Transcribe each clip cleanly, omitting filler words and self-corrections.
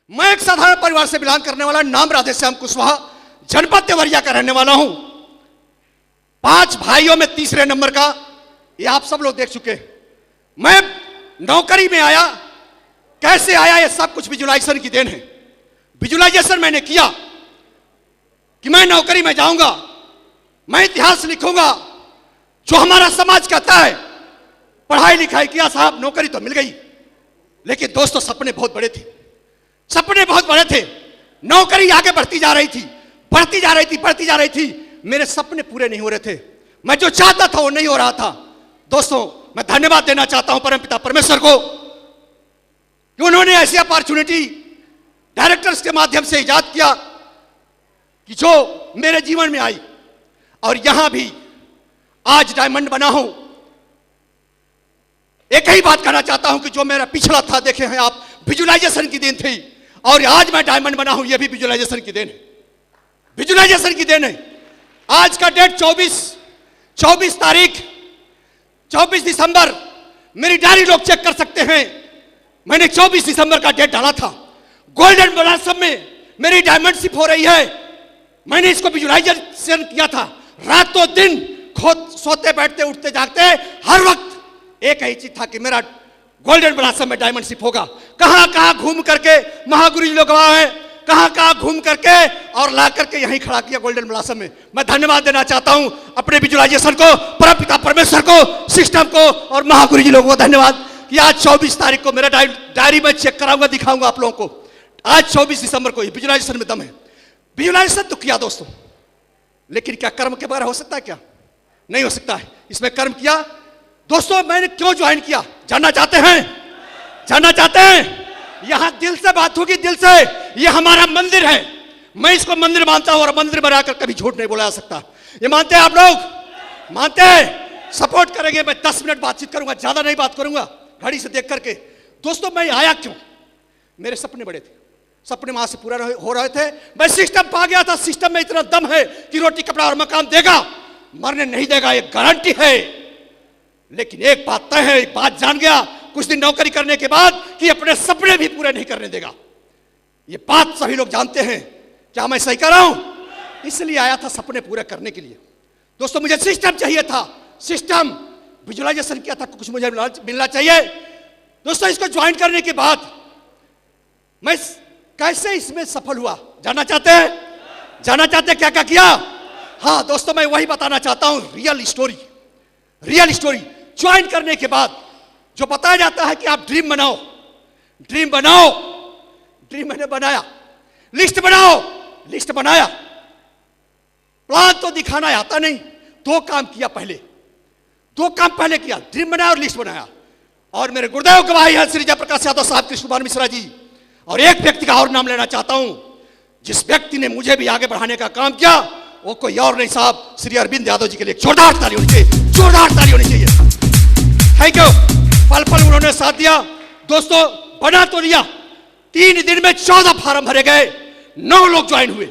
मैं एक साधारण परिवार से बिलोंग करने वाला, नाम राधेश्याम कुशवाहा, जनपद देवरिया का रहने वाला हूं। 5 भाइयों में तीसरे नंबर का, ये आप सब लोग देख चुके हैं। मैं नौकरी में आया, कैसे आया ये सब कुछ विजुलाइजेशन की देन है। विजुलाइजेशन मैंने किया कि मैं नौकरी में जाऊंगा, मैं इतिहास लिखूंगा। जो हमारा समाज कहता है पढ़ाई लिखाई किया साहब, नौकरी तो मिल गई, लेकिन दोस्तों सपने बहुत बड़े थे, सपने बहुत बड़े थे। नौकरी आगे बढ़ती जा रही थी, बढ़ती जा रही थी, बढ़ती जा रही थी। मेरे सपने पूरे नहीं हो रहे थे, मैं जो चाहता था वो नहीं हो रहा था। दोस्तों मैं धन्यवाद देना चाहता हूं परमपिता परमेश्वर को कि उन्होंने ऐसी अपॉर्चुनिटी डायरेक्टर्स के माध्यम से इजाद किया कि जो मेरे जीवन में आई, और यहां भी आज डायमंड बना हूं। एक ही बात कहना चाहता हूं कि जो मेरा पिछला था, देखे हैं आप, विजुलाइजेशन की देन थी, और आज मैं डायमंड बना हूं, यह भी विजुलाइजेशन की देन है, विजुलाइजेशन की देन है। आज का डेट 24 तारीख 24 दिसंबर, मेरी डायरी लोग चेक कर सकते हैं। मैंने 24 दिसंबर का डेट डाला था। गोल्डन ब्लॉसम में मेरी डायमंडशिप हो रही है। मैंने इसको विजुलाइजेशन किया था, रातों दिन खुद सोते बैठते उठते जागते हर वक्त एक ही चीज था कि मेरा गोल्डन ब्लॉसम में डायमंडशिप होगा। कहां कहां घूम करके, महागुरु जी लोग गवाह हैं, कहां कहां घूम करके और ला करके यहीं खड़ा किया गोल्डन ब्लॉसम में। मैं धन्यवाद देना चाहता हूं अपने विजुलाइजेशन को, परमपिता परमेश्वर को, सिस्टम को और महागुरु जी लोगों को धन्यवाद कि आज 24 तारीख को मेरा डायरी में चेक कराऊंगा, दिखाऊंगा आप लोगों को। आज 24 दिसंबर को विजुलाइजेशन में दम है। विजुलाइजेशन तो किया दोस्तों, लेकिन क्या कर्म के बारे हो सकता है? क्या नहीं हो सकता है। इसमें कर्म किया। दोस्तों मैंने क्यों ज्वाइन किया, जानना चाहते हैं? जानना चाहते हैं? यहां दिल से बात होगी, दिल से। यह हमारा मंदिर है, मैं इसको मंदिर मानता हूं, और मंदिर बनाकर कभी झूठ नहीं बोला जा सकता। ये मानते हैं आप लोग? मानते हैं? सपोर्ट करेंगे। मैं 10 मिनट बातचीत करूंगा, ज्यादा नहीं बात करूंगा, घड़ी से देख करके। दोस्तों मैं आया क्यों? मेरे सपने बड़े थे, सपने वहां से पूरा हो रहे थे। मैं सिस्टम पा गया था, सिस्टम में इतना दम है कि रोटी कपड़ा और मकान देगा, मरने नहीं देगा, ये गारंटी है। लेकिन एक बात तय है, एक बात जान गया कुछ दिन नौकरी करने के बाद कि अपने सपने भी पूरे नहीं करने देगा। ये बात सभी लोग जानते हैं। क्या मैं सही कर रहा हूं? इसलिए आया था सपने पूरे करने के लिए। दोस्तों मुझे सिस्टम चाहिए था, सिस्टम विजुलाइजेशन किया था, कुछ मुझे मिलना चाहिए। दोस्तों इसको ज्वाइन करने के बाद मैं कैसे इसमें सफल हुआ, जानना चाहते हैं? जानना चाहते हैं क्या क्या किया? हाँ दोस्तों मैं वही बताना चाहता हूं, real story, real story. Join करने के बाद जो बताया जाता है कि आप ड्रीम बनाओ, ड्रीम बनाओ, ड्रीम मैंने बनाया, लिस्ट बनाओ, लिस्ट बनाया। प्लान तो दिखाना आता नहीं, 2 काम किया पहले, 2 काम पहले किया, ड्रीम बनाया और लिस्ट बनाया। और मेरे गुरुदेव गवाही है श्री जयप्रकाश यादव साहब, कृष्ण कुमार मिश्रा जी, और एक व्यक्ति का और नाम लेना चाहता हूं जिस व्यक्ति ने मुझे भी आगे बढ़ाने का काम किया, वो कोई और नहीं साहब, श्री अरविंद यादव जी के लिए जोरदार ताली होनी चाहिए, जोरदार ताली होनी चाहिए। Thank you. पल पल उन्होंने साथ दिया। दोस्तों बना तो लिया, 3 दिन में 14 फार्म भरे गए, 9 लोग ज्वाइन हुए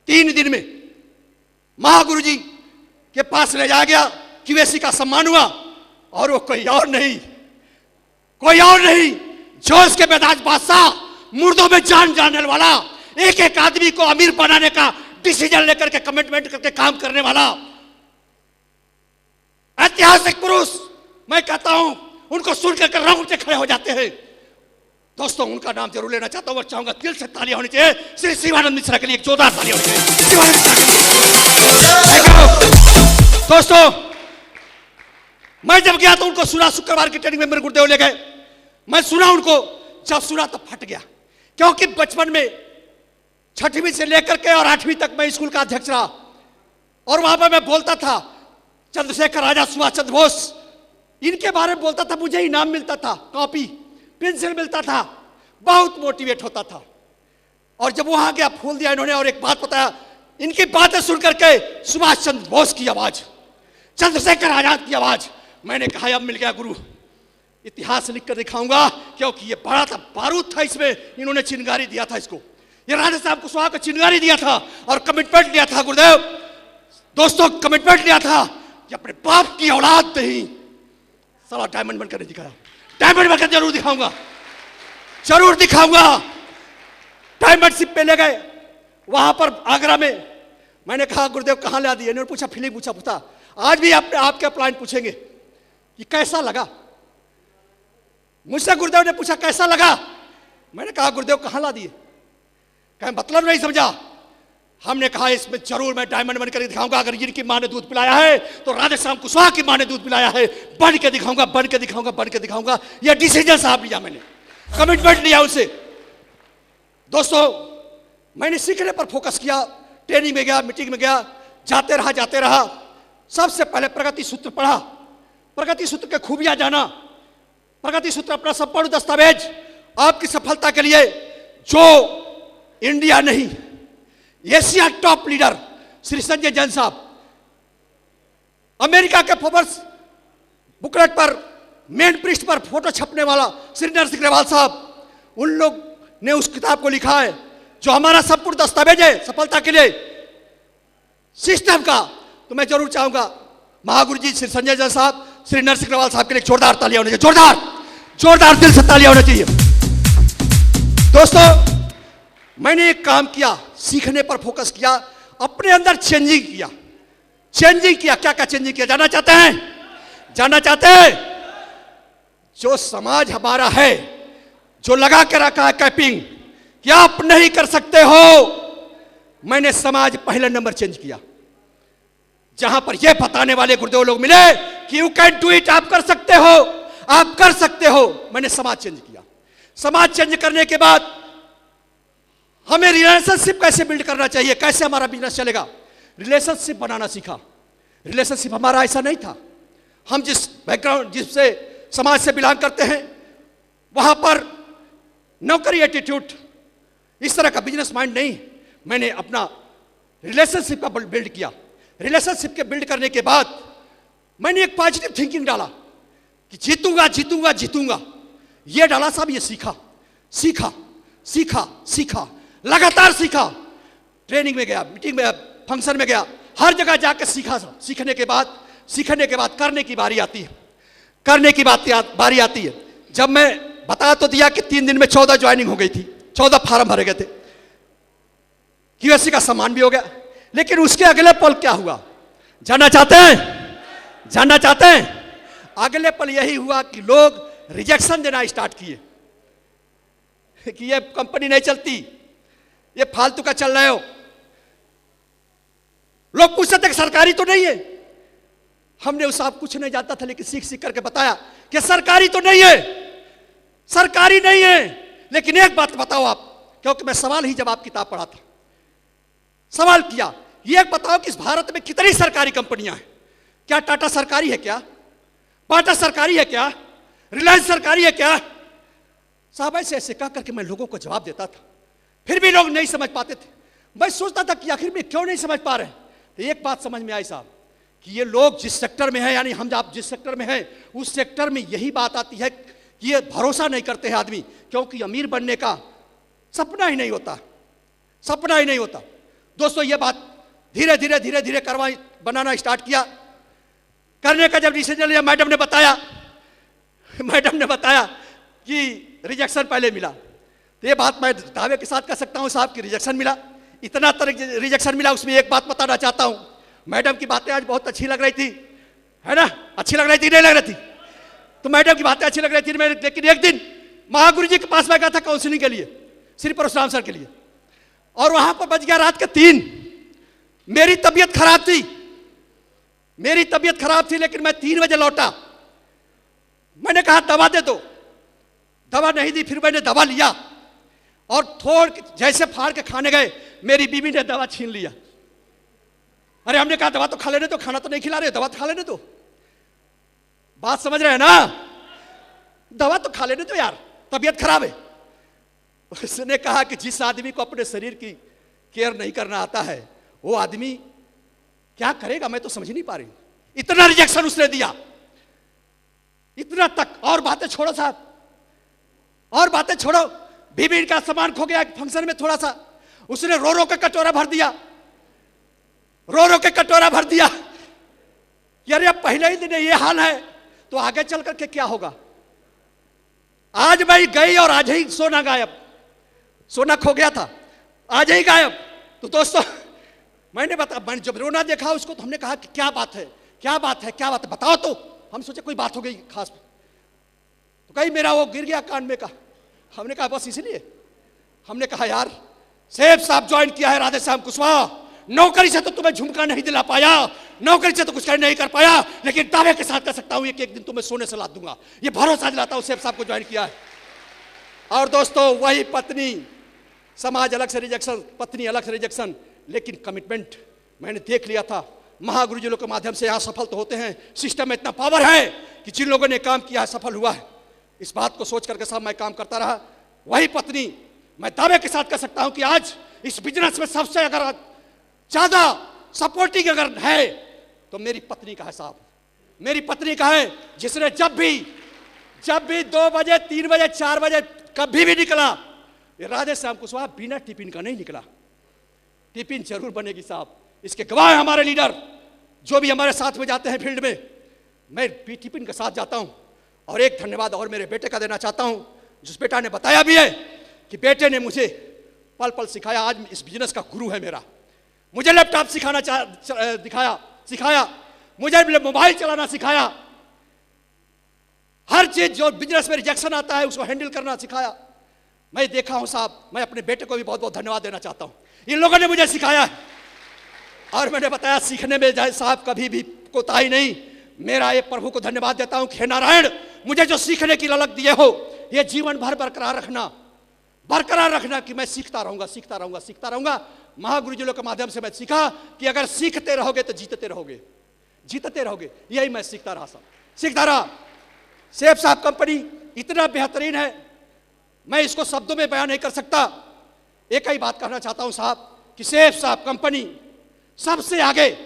3 दिन में। महागुरु जी के पास ले जाया गया, QAC का सम्मान हुआ, और वो कोई और नहीं, कोई और नहीं, जोश के बेताज बादशाह, मुर्दों में जान जानने वाला, एक एक आदमी को अमीर बनाने का डिसीजन लेकर के, कमिटमेंट करके काम करने वाला ऐतिहासिक पुरुष। मैं कहता हूं उनको सुनकर रोंगटे खड़े हो जाते हैं। दोस्तों उनका नाम जरूर लेना चाहता हूं और चाहूंगा दिल से तालियां होनी चाहिए श्री शिवानंद मिश्रा के लिए, एक जोरदार तालियां होनी चाहिए शिवानंद मिश्रा के लिए। दोस्तों मैं जब गया तो उनको सुना, शुक्रवार की ट्रेनिंग में मेरे गुरुदेव ले गए, मैं सुना उनको, जब सुना तब फट गया। क्योंकि बचपन में 6वीं से लेकर के और 8वीं तक मैं स्कूल का अध्यक्ष रहा, और वहां पर मैं बोलता था चंद्रशेखर आजाद, सुभाष चंद्र बोस, इनके बारे में बोलता था, मुझे इनाम मिलता था, कॉपी पेंसिल मिलता था, बहुत मोटिवेट होता था। और जब वहां गया फूल दिया इन्होंने, और एक बात बताया, इनकी बातें सुन करके सुभाष चंद्र बोस की आवाज, चंद्रशेखर आजाद की आवाज, मैंने कहा अब मिल गया गुरु, इतिहास लिख कर दिखाऊंगा। क्योंकि ये बड़ा था, बारूद था इसमें, इन्होंने चिंगारी दिया था इसको, ये राधेश्याम कुशवाहा को चिंगारी दिया था और कमिटमेंट लिया था गुरुदेव। दोस्तों कमिटमेंट लिया था कि अपने बाप की औलाद नहीं, साला डायमंड बनकर दिखाया, डायमंड बनकर जरूर दिखाऊंगा, जरूर दिखाऊंगा। डायमंड शिप पे ले गए, वहां पर आगरा में। मैंने कहा गुरुदेव कहाँ ला दिए? उन्होंने पूछा, फीलिंग पूछा। आज भी आपके क्लाइंट पूछेंगे कि कैसा लगा। मुझसे गुरुदेव ने पूछा कैसा लगा, मैंने कहा गुरुदेव कहाँ ला दिए? कहा मतलब नहीं समझा। हमने कहा इसमें जरूर मैं डायमंड बनकर दिखाऊंगा। अगर इनकी माँ ने दूध पिलाया है तो राधेश्याम कुशवाहा की माँ ने दूध पिलाया है। बन के दिखाऊंगा, बन के दिखाऊंगा, बन के दिखाऊंगा। यह डिसीजन साहब लिया, मैंने कमिटमेंट लिया उनसे। दोस्तों, मैंने सीखने पर फोकस किया, ट्रेनिंग में गया, मीटिंग में गया, जाते रहा। सबसे पहले प्रगति सूत्र पढ़ा, प्रगति सूत्र के खूबियां जाना। प्रगति सूत्र अपना संपूर्ण दस्तावेज आपकी सफलता के लिए। जो इंडिया नहीं, Asia top leader Shri Sanjay Jain साहब, अमेरिका के फोर्ब्स बुकलेट पर मेन पृष्ठ पर फोटो छपने वाला श्री नरसिंह अग्रवाल साहब, उन लोग ने उस किताब को लिखा है जो हमारा संपूर्ण दस्तावेज है सफलता के लिए सिस्टम का। तो मैं जरूर चाहूंगा महागुरु जी श्री संजय जैन साहब, श्री नरसिंह अग्रवाल साहब के लिए जोरदार तालियां होनी चाहिए, जोरदार दिल से तालियां होनी चाहिए। दोस्तों, मैंने एक काम किया, सीखने पर फोकस किया, अपने अंदर चेंजिंग किया। क्या क्या चेंजिंग किया? जानना चाहते हैं? जो समाज हमारा है, जो लगा के रखा है कैपिंग कि आप नहीं कर सकते हो, मैंने समाज पहले नंबर चेंज किया। जहां पर यह बताने वाले गुरुदेव लोग मिले कि यू कैन डू इट, आप कर सकते हो, आप कर सकते हो, मैंने समाज चेंज किया। समाज चेंज करने के बाद हमें रिलेशनशिप कैसे बिल्ड करना चाहिए, कैसे हमारा बिजनेस चलेगा, रिलेशनशिप बनाना सीखा। रिलेशनशिप हमारा ऐसा नहीं था। हम जिस बैकग्राउंड, जिससे समाज से बिलोंग करते हैं, वहां पर नौकरी एटीट्यूड, इस तरह का बिजनेस माइंड नहीं। मैंने अपना रिलेशनशिप का बिल्ड किया। रिलेशनशिप के बिल्ड करने के बाद मैंने एक पॉजिटिव थिंकिंग डाला कि जीतूंगा जीतूंगा जीतूंगा। ये डाला साहब, ये सीखा, लगातार सीखा। ट्रेनिंग में गया, मीटिंग में, फंक्शन में गया, हर जगह जाकर सीखा। सीखने के बाद करने की बारी आती है। जब मैं बता तो दिया कि 3 दिन में 14 ज्वाइनिंग हो गई थी, 14 फार्म भरे गए थे, QSC का सम्मान भी हो गया। लेकिन उसके अगले पल क्या हुआ, जानना चाहते हैं? अगले पल यही हुआ कि लोग रिजेक्शन देना स्टार्ट किए कि ये कंपनी नहीं चलती, ये फालतू का चल रहे हो। लोग पूछते थे सरकारी तो नहीं है। हमने उस आप कुछ नहीं जानता था, लेकिन सीख करके बताया कि सरकारी तो नहीं है। लेकिन एक बात बताओ आप, क्योंकि मैं सवाल ही जवाब किताब पढ़ा था, सवाल किया, ये बताओ कि इस भारत में कितनी सरकारी कंपनियां हैं? क्या टाटा सरकारी है? क्या बाटा सरकारी है? क्या रिलायंस सरकारी है? क्या? साहब ऐसे कह करके मैं लोगों को जवाब देता था, फिर भी लोग नहीं समझ पाते थे। मैं सोचता था कि आखिर में क्यों नहीं समझ पा रहे। तो एक बात समझ में आई साहब कि ये लोग जिस सेक्टर में हैं, यानी हम आप जिस सेक्टर में हैं, उस सेक्टर में यही बात आती है कि ये भरोसा नहीं करते हैं आदमी, क्योंकि अमीर बनने का सपना ही नहीं होता। दोस्तों, ये बात धीरे धीरे बनाना स्टार्ट किया। करने का जब डिसीजन लिया, मैडम ने बताया कि रिजेक्शन पहले मिला। तो ये बात मैं दावे के साथ कह सकता हूं साहब कि रिजेक्शन मिला, इतना तरह रिजेक्शन मिला। उसमें एक बात बताना चाहता हूं, मैडम की बातें आज बहुत अच्छी लग रही थी, है ना? अच्छी लग रही थी, नहीं लग रही थी? तो मैडम की बातें अच्छी लग रही थी। लेकिन एक दिन महागुरु जी के पास मैं गया था काउंसलिंग के लिए, श्री परशुराम सर के लिए, और वहां पर बज गया रात के 3। मेरी तबीयत खराब थी, लेकिन मैं 3 बजे लौटा। मैंने कहा दवा दे दो, दवा नहीं दी। फिर मैंने दवा लिया और जैसे फाड़ के खाने गए, मेरी बीवी ने दवा छीन लिया। अरे हमने कहा दवा तो खा लेने दो, खाना तो नहीं खिला रहे, दवा तो खा लेने दो। बात समझ रहे हैं ना? दवा तो खा लेने दो यार, तबीयत खराब है। उसने कहा कि जिस आदमी को अपने शरीर की केयर नहीं करना आता है, वो आदमी क्या करेगा, मैं तो समझ नहीं पा रही। इतना रिजेक्शन उसने दिया, इतना तक। और बातें छोड़ो साहब, बीबी का सामान खो गया फंक्शन में, थोड़ा सा उसने रो के कटोरा भर दिया। यार अब पहले ही दिन ये हाल है तो आगे चल करके क्या होगा? आज भाई गई और आज ही सोना गायब। सोना खो गया था, आज ही गायब। तो दोस्तों मैंने जब रोना देखा उसको तो हमने कहा कि क्या बात है, क्या बात है, क्या बात है, बताओ। तो हम सोचे कोई बात हो गई खास। तो कहीं मेरा वो गिर गया कान में का। हमने कहा बस इसलिए। हमने कहा यार सेठ साहब ज्वाइन किया है राधे श्याम कुशवाहा, नौकरी से तो तुम्हें झुमका नहीं दिला पाया, नौकरी से तो कुछ नहीं कर पाया, लेकिन दावे के साथ कह सकता हूं कि एक दिन तुम्हें सोने से लाद दूंगा। ये भरोसा दिलाता हूं सेठ साहब को ज्वाइन किया है। और दोस्तों वही पत्नी, समाज अलग से रिजेक्शन, पत्नी अलग से रिजेक्शन, लेकिन कमिटमेंट मैंने देख लिया था। महागुरु जी लोग के माध्यम से यहाँ सफल तो होते हैं, सिस्टम में इतना पावर है कि जिन लोगों ने काम किया है सफल हुआ है। इस बात को सोच करके साहब मैं काम करता रहा। वही पत्नी, मैं दावे के साथ कह सकता हूं कि आज इस बिजनेस में सबसे अगर ज्यादा सपोर्टिंग अगर है तो मेरी पत्नी का है साहब, मेरी पत्नी का है, जिसने जब भी 2 बजे 3 बजे 4 बजे कभी भी निकला, ये राधे श्याम कुशवाहा बिना टिफिन का नहीं निकला। टिफिन जरूर बनेगी साहब, इसके गवाह है हमारे लीडर जो भी हमारे साथ में जाते हैं फील्ड में। मैं भी टिफिन के साथ जाता हूं। और एक धन्यवाद और मेरे बेटे का देना चाहता हूं, जिस बेटा ने बताया भी है कि बेटे ने मुझे पल पल सिखाया। आज इस बिजनेस का गुरु है मेरा। मुझे लैपटॉप सिखाया, मुझे मोबाइल चलाना सिखाया, हर चीज जो बिजनेस में रिजेक्शन आता है उसको हैंडल करना सिखाया। मैं देखा हूं साहब, मैं अपने बेटे को भी बहुत बहुत धन्यवाद देना चाहता हूं। इन लोगों ने मुझे सिखाया है और मैंने बताया सीखने में जाए साहब कभी भी कोताही नहीं। मेरा ये प्रभु को धन्यवाद देता हूं कि हे नारायण, मुझे जो सीखने की ललक दिए हो ये जीवन भर बरकरार रखना कि मैं सीखता रहूंगा। महागुरु जी लोग के माध्यम से मैं सीखा कि अगर सीखते रहोगे तो जीतते रहोगे। यही मैं सीखता रहा। सेठ साहब कंपनी इतना बेहतरीन है, मैं इसको शब्दों में बयान नहीं कर सकता। एक ही बात कहना चाहता हूं साहब कि सेठ साहब कंपनी सबसे आगे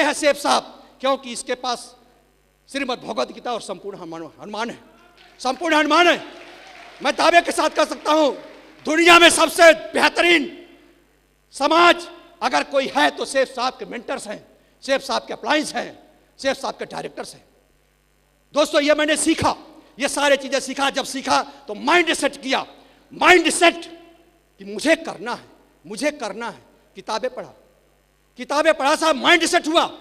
है सेठ साहब, क्योंकि इसके पास श्रीमद् भगवद गीता और संपूर्ण हनुमान है। मैं दावे के साथ कह सकता हूं दुनिया में सबसे बेहतरीन समाज अगर कोई है तो सेठ साहब के मेंटर्स हैं, सेठ साहब के अप्लायंस हैं, सेठ साहब के डायरेक्टर्स हैं। दोस्तों ये मैंने सीखा, ये सारे चीजें सीखा। जब सीखा तो माइंड सेट किया, कि मुझे करना है। किताबें पढ़ा साहब, माइंड सेट हुआ।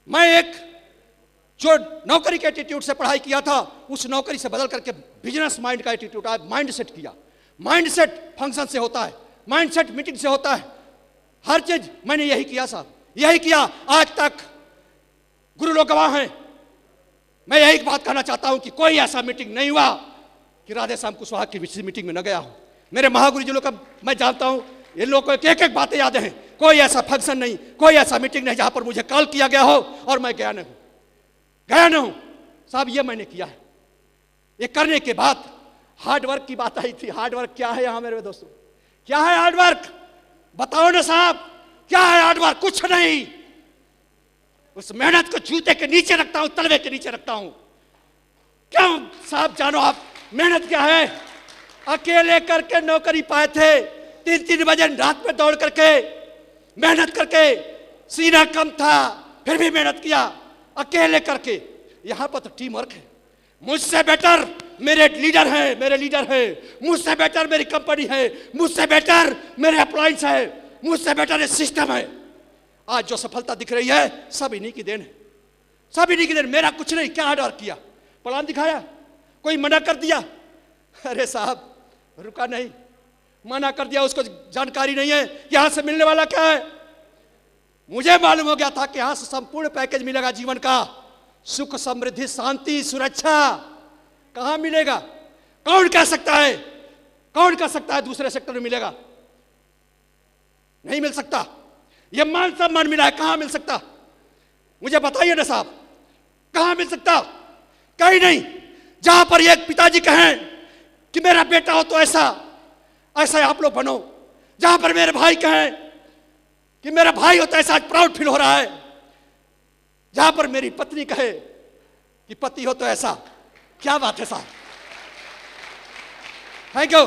मैं एक जो नौकरी के एटीट्यूड से पढ़ाई किया था उस नौकरी से बदल करके बिजनेस माइंड का एटीट्यूड आया, माइंड सेट किया। माइंड सेट फंक्शन से होता है, माइंड सेट मीटिंग से होता है, हर चीज मैंने यही किया साहब, यही किया। आज तक गुरु लोग गवाह हैं। मैं यही बात कहना चाहता हूं कि कोई ऐसा मीटिंग नहीं हुआ कि राधे श्याम कुशवाहा की किसी मीटिंग में न गया हूं। मेरे महागुरु जी लोग का मैं जानता हूं, इन लोगों को एक एक बातें याद हैं। कोई ऐसा फंक्शन नहीं, कोई ऐसा मीटिंग नहीं जहां पर मुझे कॉल किया गया हो और मैं गया नहीं हूं साहब। ये मैंने किया है। ये करने के बाद हार्डवर्क की बात आई थी। हार्डवर्क क्या है यहां मेरे दोस्तों, क्या है हार्डवर्क? बताओ ना साहब, क्या है हार्डवर्क? कुछ नहीं। उस मेहनत को जूते के नीचे रखता हूं, तलवे के नीचे रखता हूं। क्यों साहब जानो आप मेहनत क्या है? अकेले करके नौकरी पाए थे, 3-3 बजे रात में दौड़ करके मेहनत करके, सीना कम था फिर भी मेहनत किया अकेले करके। यहां पर तो टीम वर्क है। मुझसे बेटर मेरे लीडर है, मुझसे बेटर मेरी कंपनी है, मुझसे बेटर मेरे अप्लायंस है, मुझसे बेटर ये सिस्टम है। आज जो सफलता दिख रही है सब इन्हीं की देन है, सब इन्हीं की देन। मेरा कुछ नहीं। क्या हार्डवर्क किया? प्लान दिखाया, कोई मना कर दिया? अरे साहब रुका नहीं, मना कर दिया। उसको जानकारी नहीं है कि यहां से मिलने वाला क्या है। मुझे मालूम हो गया था कि यहां से संपूर्ण पैकेज मिलेगा जीवन का, सुख समृद्धि शांति सुरक्षा। कहां मिलेगा? कौन कह सकता है दूसरे सेक्टर में मिलेगा? नहीं मिल सकता। यह मान सम्मान मिला है, कहां मिल सकता? मुझे बताइए ना साहब, कहां मिल सकता? कहीं नहीं। जहां पर एक पिताजी कहें कि मेरा बेटा हो तो ऐसा आप लोग बनो, जहां पर मेरे भाई कहें कि मेरा भाई हो तो ऐसा, आज प्राउड फील हो रहा है। जहां पर मेरी पत्नी कहे कि पति हो तो ऐसा, क्या बात है साहब, है क्यों?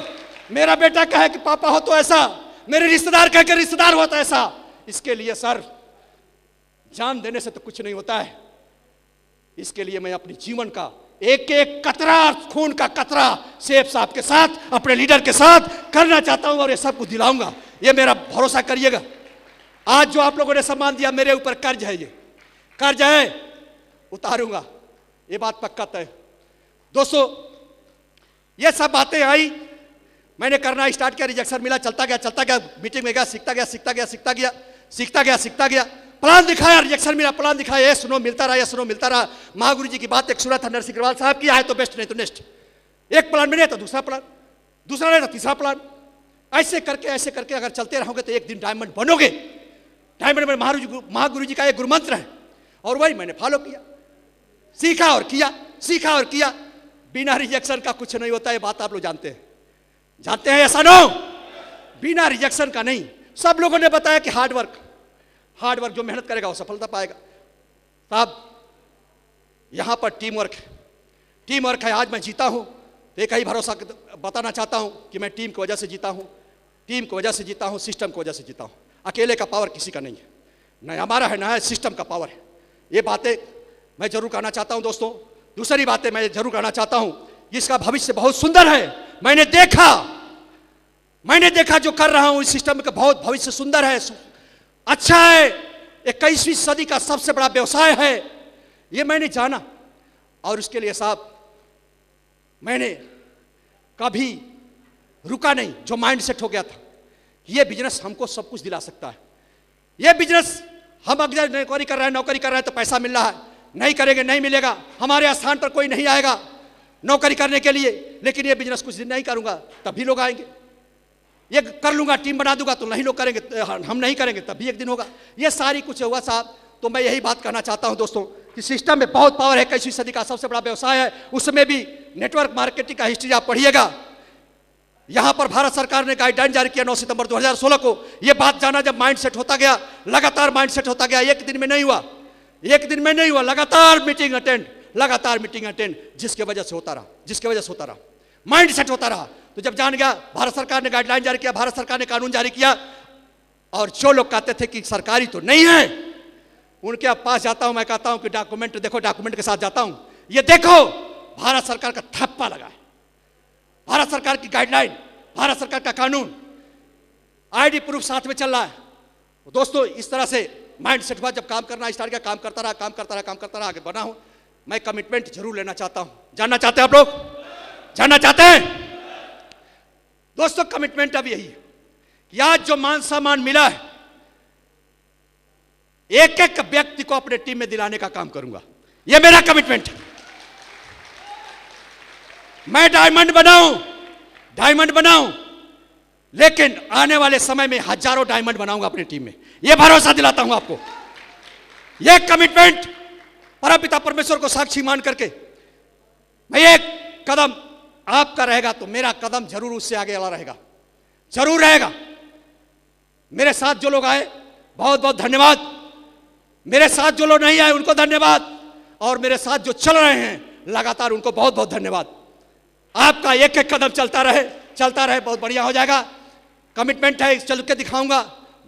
मेरा बेटा कहे कि पापा हो तो ऐसा, मेरे रिश्तेदार कहे कि रिश्तेदार हो तो ऐसा। इसके लिए सर जान देने से तो कुछ नहीं होता है। इसके लिए मैं अपनी जीवन का एक एक कतरा खून का कतरा सेफ साहब के साथ, अपने लीडर के साथ करना चाहता हूं और ये सब कुछ दिलाऊंगा। ये मेरा भरोसा करिएगा। आज जो आप लोगों ने सम्मान दिया, मेरे ऊपर कर्ज है, ये कर्ज है, उतारूंगा, ये बात पक्का तय। दोस्तों, ये सब बातें आई, मैंने करना स्टार्ट किया, रिजेक्शन मिला, चलता गया, मीटिंग में गया, सीखता गया, प्लान दिखाया, रिजेक्शन मिला, प्लान दिखाया, ये सुनो मिलता रहा। महागुरु जी की बात एक सुना था नरसिंह अग्रवाल साहब की, आए तो बेस्ट, नहीं तो नेक्स्ट। एक प्लान में नहीं तो दूसरा प्लान, दूसरा नहीं तो तीसरा प्लान। ऐसे करके अगर चलते रहोगे तो एक दिन डायमंड बनोगे। डायमंड में महागुरु जी का एक गुरु मंत्र है और वही मैंने फॉलो किया, सीखा और किया। बिना रिजेक्शन का कुछ नहीं होता, ये बात आप लोग जानते हैं ऐसा नो, बिना रिजेक्शन का नहीं। सब लोगों ने बताया कि हार्ड वर्क जो मेहनत करेगा वो सफलता पाएगा। साहब, यहां पर टीम वर्क है। आज मैं जीता हूं तो एक ही भरोसा बताना चाहता हूं कि मैं टीम की वजह से जीता हूं, सिस्टम की वजह से जीता हूं। अकेले का पावर किसी का नहीं है, न हमारा है, न है सिस्टम का पावर है। ये बातें मैं जरूर कहना चाहता हूं दोस्तों। दूसरी बातें मैं जरूर कहना चाहता हूं, जिसका भविष्य बहुत सुंदर है। मैंने देखा जो कर रहा हूं इस सिस्टम का बहुत भविष्य सुंदर है, अच्छा है। 21वीं सदी का सबसे बड़ा व्यवसाय है, ये मैंने जाना। और उसके लिए साहब मैंने कभी रुका नहीं। जो माइंड सेट हो गया था, ये बिजनेस हमको सब कुछ दिला सकता है। ये बिजनेस हम अगर नौकरी कर रहे हैं तो पैसा मिल रहा है, नहीं करेंगे नहीं मिलेगा। हमारे स्थान पर कोई नहीं आएगा नौकरी करने के लिए, लेकिन ये बिजनेस कुछ दिन नहीं करूंगा तभी लोग आएंगे। ये कर लूंगा, टीम बना दूंगा तो नहीं लोग करेंगे, हम नहीं करेंगे तब भी एक दिन होगा। ये सारी कुछ हुआ साहब। तो मैं यही बात कहना चाहता हूं दोस्तों कि सिस्टम में बहुत पावर है। 21वीं सदी का सबसे बड़ा व्यवसाय है, उसमें भी नेटवर्क मार्केटिंग का हिस्ट्री आप पढ़िएगा। यहां पर भारत सरकार ने गाइडलाइन जारी किया 9 सितंबर 2016 को। यह बात जाना जब माइंड सेट होता गया, लगातार माइंड सेट होता गया। एक दिन में नहीं हुआ, लगातार मीटिंग अटेंड, जिसके वजह से होता रहा, माइंड सेट होता रहा। तो जब जान गया, भारत सरकार ने गाइडलाइन जारी किया, भारत सरकार ने कानून जारी किया, और जो लोग कहते थे कि सरकारी तो नहीं है, उनके पास जाता हूं, मैं कहता हूं कि डॉक्यूमेंट देखो, डॉक्यूमेंट के साथ जाता हूं, ये देखो भारत सरकार का थप्पा लगा है, भारत सरकार की गाइडलाइन, भारत सरकार का कानून, आईडी प्रूफ साथ में चल रहा है। दोस्तों, इस तरह से माइंड सेट हुआ। जब काम करना स्टार्ट किया, काम करता रहा, आगे बना हूं। मैं कमिटमेंट जरूर लेना चाहता हूं। जानना चाहते हैं आप लोग? जानना चाहते हैं दोस्तों? कमिटमेंट अब यही है कि आज जो मान सम्मान मिला है, एक एक व्यक्ति को अपने टीम में दिलाने का काम करूंगा। यह मेरा कमिटमेंट है। मैं डायमंड बनाऊं, लेकिन आने वाले समय में हजारों डायमंड बनाऊंगा अपनी टीम में। यह भरोसा दिलाता हूं आपको। यह कमिटमेंट परमपिता परमेश्वर को साक्षी मान करके, मैं एक कदम आपका रहेगा तो मेरा कदम जरूर उससे आगे वाला रहेगा, जरूर रहेगा। मेरे साथ जो लोग आए बहुत बहुत धन्यवाद, मेरे साथ जो लोग नहीं आए उनको धन्यवाद, और मेरे साथ जो चल रहे हैं लगातार उनको बहुत बहुत धन्यवाद। आपका एक एक कदम चलता रहे, बहुत बढ़िया हो जाएगा। कमिटमेंट है, चल के दिखाऊंगा,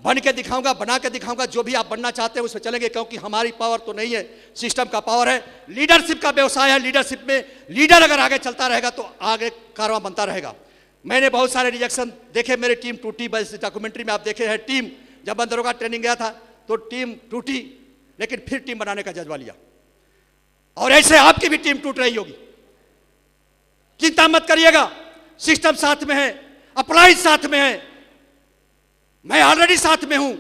बन के दिखाऊंगा, बना के दिखाऊंगा। जो भी आप बनना चाहते हैं उसमें चलेंगे, क्योंकि हमारी पावर तो नहीं है, सिस्टम का पावर है। लीडरशिप का व्यवसाय है। लीडरशिप में लीडर अगर आगे चलता रहेगा तो आगे कारवां बनता रहेगा। मैंने बहुत सारे रिजेक्शन देखे, मेरी टीम टूटी। बस डॉक्यूमेंट्री में आप देखे हैं, टीम जब मैं दरोगा ट्रेनिंग गया था तो टीम टूटी, लेकिन फिर टीम बनाने का जज्बा लिया। और ऐसे आपकी भी टीम टूट रही होगी, चिंता मत करिएगा। सिस्टम साथ में है, अप्लाइड साथ में है, मैं ऑलरेडी साथ में हूं।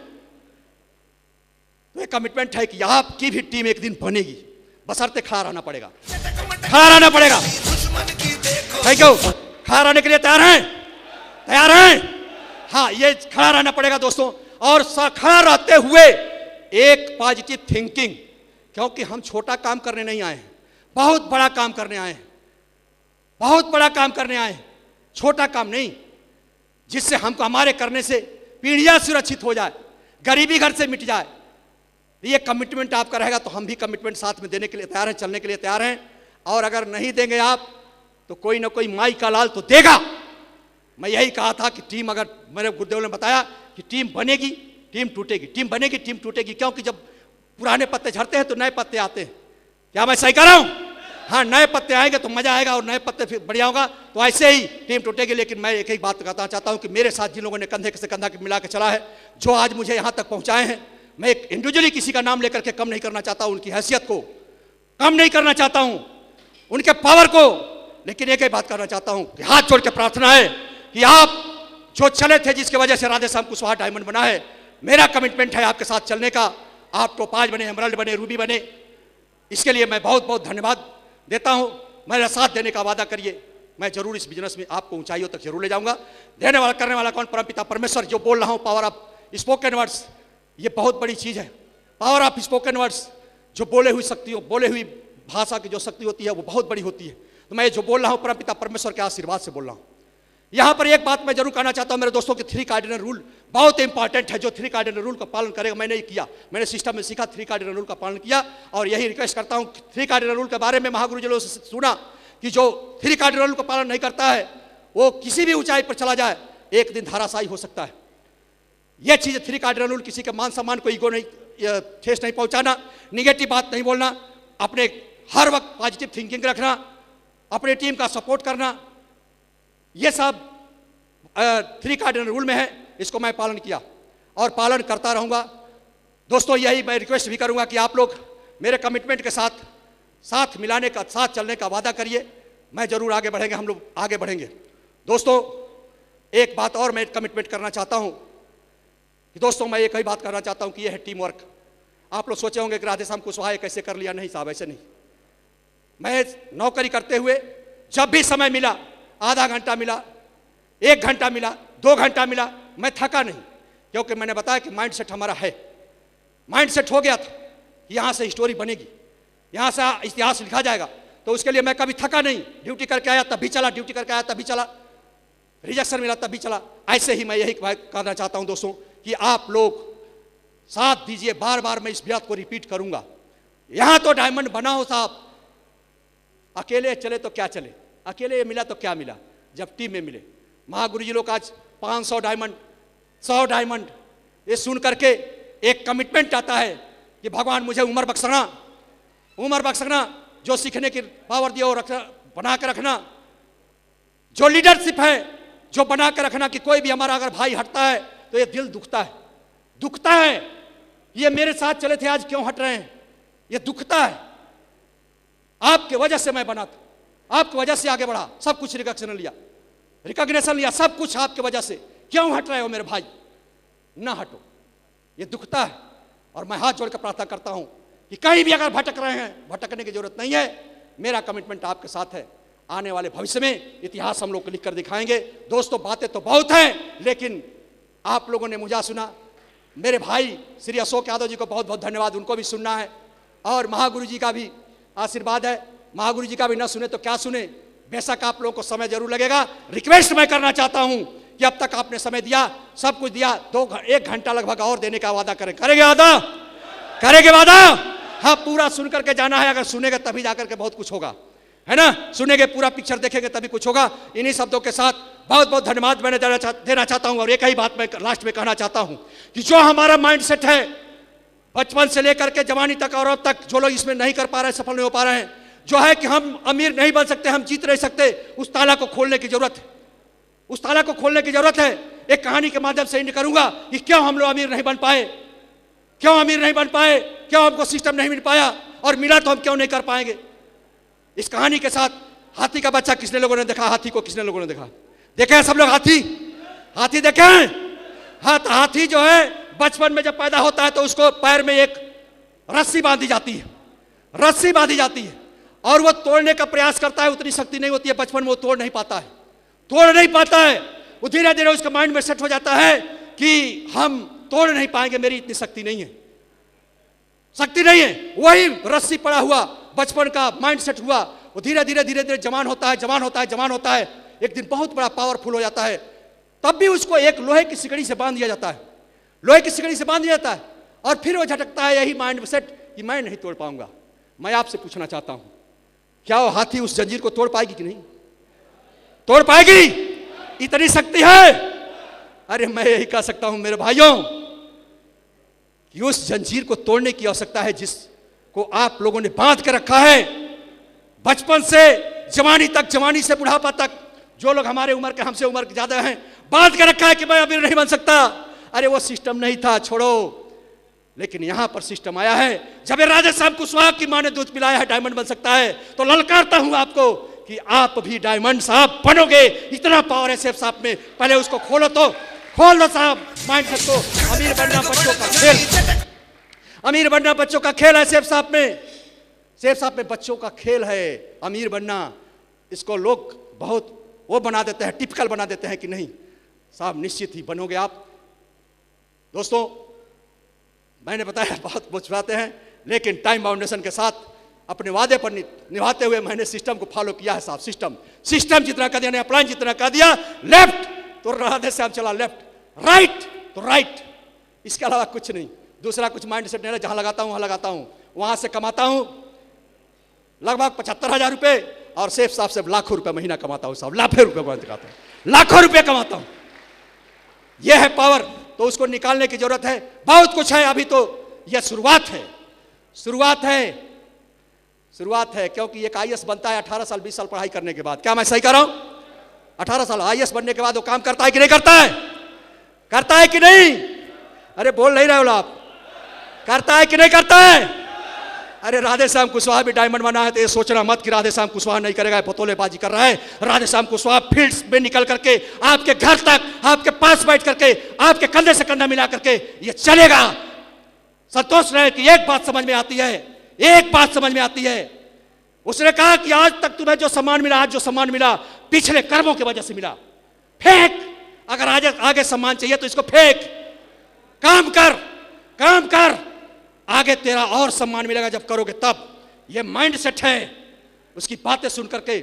तो एक कमिटमेंट है कि आपकी भी टीम एक दिन बनेगी, बशर्ते खड़ा रहना पड़ेगा। Thank you. खड़ा रहने के लिए तैयार हैं? हाँ, ये खड़ा रहना पड़ेगा दोस्तों। और खड़ा रहते हुए एक पॉजिटिव थिंकिंग, क्योंकि हम छोटा काम करने नहीं आए हैं, बहुत बड़ा काम करने आए हैं, छोटा काम नहीं, जिससे हमको हमारे करने से पीढ़ियां सुरक्षित हो जाए, गरीबी घर से मिट जाए। ये कमिटमेंट आपका रहेगा तो हम भी कमिटमेंट साथ में देने के लिए तैयार हैं, चलने के लिए तैयार हैं। और अगर नहीं देंगे आप तो कोई ना कोई माई का लाल तो देगा। मैं यही कहा था कि टीम, अगर मेरे गुरुदेव ने बताया कि टीम बनेगी, टीम टूटेगी, क्योंकि जब पुराने पत्ते झड़ते हैं तो नए पत्ते आते हैं। क्या मैं सही कर रहा हूं? हाँ, नए पत्ते आएंगे तो मजा आएगा और नए पत्ते फिर बढ़िया होगा, तो ऐसे ही टीम टूटेगी। लेकिन मैं एक ही बात कहना चाहता हूं कि मेरे साथ जिन लोगों ने कंधे से कंधा मिला के चला है, जो आज मुझे यहां तक पहुंचाए हैं, मैं एक इंडिविजुअली किसी का नाम लेकर के कम नहीं करना चाहता हूं, उनकी हैसियत को कम नहीं करना चाहता हूं, उनके पावर को। लेकिन एक ही बात करना चाहता हूं कि हाथ जोड़ के प्रार्थना है कि आप जो चले थे, जिसकी वजह से राधेश्याम कुशवाहा डायमंड बना है, मेरा कमिटमेंट है आपके साथ चलने का। आप टोपाज बने, एमराल्ड बने, रूबी बने, इसके लिए मैं बहुत बहुत धन्यवाद देता हूं। मेरा साथ देने का वादा करिए, मैं जरूर इस बिजनेस में आपको ऊंचाइयों तक जरूर ले जाऊंगा। देने वाला करने वाला कौन? परमपिता परमेश्वर। जो बोल रहा हूं पावर ऑफ स्पोकन वर्ड्स, ये बहुत बड़ी चीज है। पावर ऑफ स्पोकन वर्ड्स, जो बोले हुई शक्तियों, बोले हुई भाषा की जो शक्ति होती है वो बहुत बड़ी होती है। तो मैं जो बोल रहा हूं परमपिता परमेश्वर के आशीर्वाद से बोल रहा हूं। यहां पर एक बात मैं जरूर कहना चाहता हूं मेरे दोस्तों कि 3 कार्डिनल रूल बहुत इंपॉर्टेंट है। जो 3 कार्डिनल रूल का पालन करेगा, मैंने ही किया, मैंने सिस्टम में सीखा, 3 कार्डिनल रूल का पालन किया। और यही रिक्वेस्ट करता हूं, 3 कार्डिनल रूल के बारे में महागुरु जी से सुना कि जो 3 कार्डिनल रूल का पालन नहीं करता है वो किसी भी ऊंचाई पर चला जाए, एक दिन धाराशायी हो सकता है। यह चीज 3 कार्डिनल रूल, किसी के मान सम्मान को ईगो नहीं, ठेस नहीं पहुंचाना, निगेटिव बात नहीं बोलना, अपने हर वक्त पॉजिटिव थिंकिंग रखना, अपनी टीम का सपोर्ट करना, ये सब 3 कार्डिनल रूल में है। इसको मैं पालन किया और पालन करता रहूंगा। दोस्तों, यही मैं रिक्वेस्ट भी करूंगा कि आप लोग मेरे कमिटमेंट के साथ मिलाने का, साथ चलने का वादा करिए। मैं जरूर आगे बढ़ेंगे, हम लोग आगे बढ़ेंगे। दोस्तों, एक बात और मैं कमिटमेंट करना चाहता हूं कि दोस्तों, मैं एक ही बात करना चाहता हूं कि यह है टीम वर्क। आप लोग सोचे होंगे कि राधेश्याम कुशवाहा कैसे कर लिया। नहीं साहब, ऐसे नहीं। मैं नौकरी करते हुए जब भी समय मिला, आधा घंटा मिला, 1 घंटा मिला, 2 घंटा मिला, मैं थका नहीं। क्योंकि मैंने बताया कि माइंड सेट हमारा है, माइंड सेट हो गया था, यहां से स्टोरी बनेगी, यहां से इतिहास लिखा जाएगा। तो उसके लिए मैं कभी थका नहीं। ड्यूटी करके आया तब भी चला, ड्यूटी करके आया तब भी चला, रिजेक्शन मिला तब भी चला। ऐसे ही मैं यही कहना चाहता हूं दोस्तों कि आप लोग साथ दीजिए। बार बार मैं इस बात को रिपीट करूंगा, यहां तो डायमंड बनाओ साहब। अकेले चले तो क्या चले, अकेले मिला तो क्या मिला, जब टीम में मिले। महागुरु जी लोग आज 500 डायमंड, 100 डायमंड, ये सुन करके एक कमिटमेंट आता है कि भगवान मुझे उम्र बख्शना, जो सीखने की पावर दिया वो बना के रखना, जो लीडरशिप है जो बना के रखना कि कोई भी हमारा अगर भाई हटता है तो ये दिल दुखता है। ये मेरे साथ चले थे, आज क्यों हट रहे हैं, ये दुखता है। आपके वजह से मैं बना था, आपकी वजह से आगे बढ़ा, सब कुछ रिकॉग्निशन लिया, सब कुछ आपके वजह से। क्यों हट रहे हो मेरे भाई? ना हटो, ये दुखता है। और मैं हाथ जोड़ कर प्रार्थना करता हूं कि कहीं भी अगर भटक रहे हैं, भटकने की जरूरत नहीं है। मेरा कमिटमेंट आपके साथ है। आने वाले भविष्य में इतिहास हम लोग को लिख कर दिखाएंगे। दोस्तों, बातें तो बहुत हैं, लेकिन आप लोगों ने मुझे सुना। मेरे भाई श्री अशोक यादव जी को बहुत बहुत धन्यवाद, उनको भी सुनना है। और महागुरु जी का भी आशीर्वाद है। महागुरु जी का भी ना सुने तो क्या सुने। बेशक आप लोगों को समय जरूर लगेगा। रिक्वेस्ट मैं करना चाहता हूं कि अब तक आपने समय दिया, सब कुछ दिया, 1 घंटा लगभग और देने का वादा करेंगे वादा। हाँ, पूरा सुन करके जाना है। अगर सुनेगा तभी जाकर के बहुत कुछ होगा, है ना। सुनेंगे, पूरा पिक्चर देखेंगे तभी कुछ होगा। इन्हीं शब्दों के साथ बहुत बहुत धन्यवाद मैंने देना चाहता हूं। और एक ही बात मैं लास्ट में कहना चाहता हूं कि जो हमारा माइंड सेट है, बचपन से लेकर के जवानी तक और अब तक, जो लोग इसमें नहीं कर पा रहे, सफल नहीं हो पा रहे हैं, जो है कि हम अमीर नहीं बन सकते, हम जीत नहीं सकते, उस ताला को खोलने की जरूरत है। उस ताला को खोलने की जरूरत है। एक कहानी के माध्यम से इंड करूंगा कि क्यों हम लोग अमीर नहीं बन पाए, क्यों हमको सिस्टम नहीं मिल पाया, और मिला तो हम क्यों नहीं कर पाएंगे। इस कहानी के साथ हाथी का बच्चा किसने लोगों ने देखा? हाथी को किसने लोगों ने देखा? देखे हैं सब लोग हाथी देखे हैं? हाँ, तो हाथी जो है बचपन में जब पैदा होता है तो उसको पैर में एक रस्सी बांधी जाती है और वो तोड़ने का प्रयास करता है। उतनी शक्ति नहीं होती है बचपन में, वो तोड़ नहीं पाता है। वो धीरे धीरे उसके माइंड में सेट हो जाता है कि हम तोड़ नहीं पाएंगे, मेरी इतनी शक्ति नहीं है। वही रस्सी पड़ा हुआ बचपन का माइंड सेट हुआ, वो धीरे धीरे जवान होता है। एक दिन बहुत बड़ा पावरफुल हो जाता है। तब भी उसको एक लोहे की सिकड़ी से बांध दिया जाता है, और फिर वो झटकता है यही माइंड सेट कि मैं नहीं तोड़ पाऊंगा। मैं आपसे पूछना चाहता हूं, क्या वो हाथी उस जंजीर को तोड़ पाएगी कि नहीं? तोड़ पाएगी? इतनी शक्ति है। अरे मैं यही कह सकता हूं मेरे भाइयों कि उस जंजीर को तोड़ने की आवश्यकता है जिसको आप लोगों ने बांध के रखा है। बचपन से जवानी तक, जवानी से बुढ़ापा तक, जो लोग हमारे उम्र के, हमसे उम्र के ज्यादा हैं, बांध के रखा है कि मैं अमीर नहीं बन सकता। अरे वो सिस्टम नहीं था, छोड़ो। लेकिन यहां पर सिस्टम आया है। जब ये राधेश्याम कुशवाहा की मां ने दूध पिलाया है डायमंड बन सकता है, तो ललकारता हूं आपको कि आप भी डायमंड साहब बनोगे। इतना पावर है सेफ साहब में, पहले उसको खोलो, तो खोल दो साहब माइंडसेट को। अमीर बनना बच्चों का खेल, अमीर बनना बच्चों का खेल है सेफ साहब में। सेफ साहब में बच्चों का खेल है अमीर बनना। इसको लोग बहुत वो बना देते हैं, टिपिकल बना देते हैं कि नहीं साहब निश्चित ही बनोगे आप। दोस्तों मैंने बताया बहुत बुझाते हैं, लेकिन टाइम फाउंडेशन के साथ अपने वादे पर निभाते हुए मैंने सिस्टम को फॉलो किया है साहब। सिस्टम जितना कर दिया, प्लान जितना कर दिया, लेफ्ट तो राधेश्याम चला लेफ्ट, राइट तो राइट, इसके अलावा कुछ नहीं। दूसरा कुछ माइंड सेट नहीं है, जहां लगाता हूं वहां लगाता हूं, वहां से कमाता हूं लगभग 75,000 रुपए, और सेफ साहब से लाखों रुपए महीना कमाता हूं साहब, लाखों रुपए कमाता हूं, लाखों रुपए कमाता हूं। यह है पावर, तो उसको निकालने की जरूरत है। बहुत कुछ है अभी, तो यह शुरुआत है, शुरुआत है, शुरुआत है। क्योंकि एक आईएएस बनता है 18 साल 20 साल पढ़ाई करने के बाद। क्या मैं सही कर रहा हूं? 18 साल आईएएस बनने के बाद वो काम करता है कि नहीं करता है? करता है कि नहीं? अरे बोल नहीं रहे हो आप, करता है कि नहीं करता है? अरे राधेश्याम कुशवाहा भी डायमंड बना है, तो ये सोचना मत कि राधेश्याम कुशवाहा नहीं करेगा, पतोलेबाजी कर रहा है। राधेश्याम कुशवाहा फील्ड्स में निकल करके आपके घर तक, आपके पास बैठ करके, आपके कंधे से कंधा मिला करके ये चलेगा। संतोष रहे कि एक बात समझ में आती है, एक बात समझ में आती है। उसने कहा कि आज तक तुम्हें जो सम्मान मिला, आज जो सम्मान मिला पिछले कर्मों की वजह से मिला। फेंक, अगर आगे सम्मान चाहिए तो इसको फेंक, काम कर, काम कर, आगे तेरा और सम्मान मिलेगा जब करोगे तब। ये माइंड सेट है। उसकी बातें सुन करके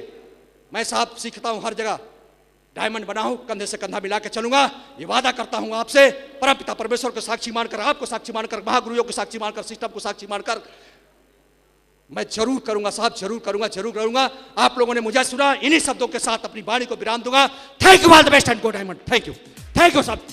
मैं साहब सीखता हूं, हर जगह डायमंड बना हूं, कंधे से कंधा मिला के चलूंगा। ये वादा करता हूं आपसे, परमपिता परमेश्वर को साक्षी मानकर, आपको साक्षी मानकर, महागुरुओं को साक्षी मानकर, सिस्टम को साक्षी मानकर, मैं जरूर करूंगा साहब, जरूर करूंगा, जरूर करूंगा। आप लोगों ने मुझे सुना, इन्हीं शब्दों के साथ अपनी वाणी को विराम दूंगा। Thank you all the best and go diamond. Thank you साहब।